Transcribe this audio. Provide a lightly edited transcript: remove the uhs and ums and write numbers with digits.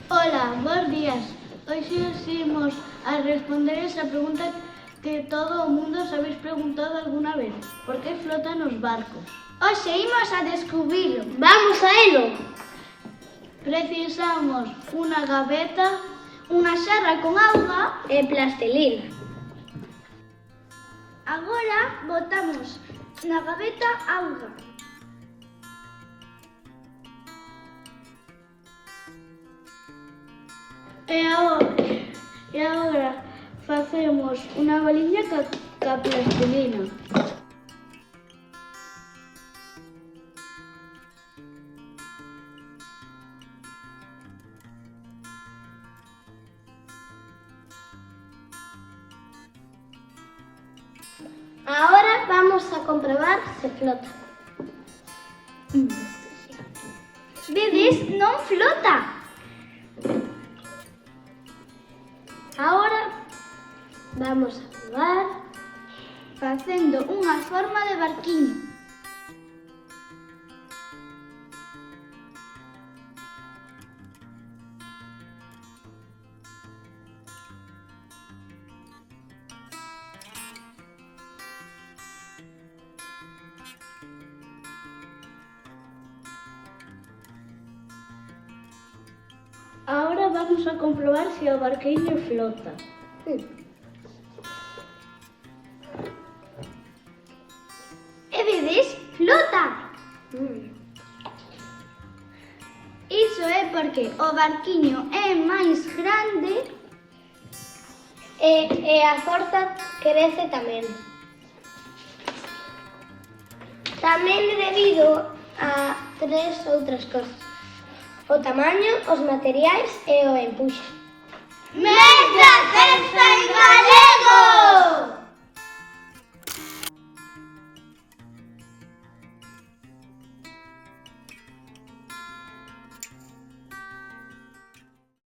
Hola, bons días. Hoxe os imos a responder esa pregunta que todo o mundo os habéis preguntado alguna vez. Por que flotan os barcos? Hoxe imos a descubrilo. Vamos a elo. Precisamos unha gaveta, unha xarra con auga E plastilina. Agora botamos na gaveta auga. E agora facemos unha boliña ca plastilina. Ahora vamos a comprobar se flota. Vedes, non flota. Ahora vamos a probar. Facendo unha forma de barquiño. Ahora vamos a comprobar se o barquiño flota. E vedes, flota. Iso é porque o barquiño é máis grande E a forza crece tamén. Tamén debido a tres outras cosas: o tamaño, os materiais e o empuxe. ¡Mestra,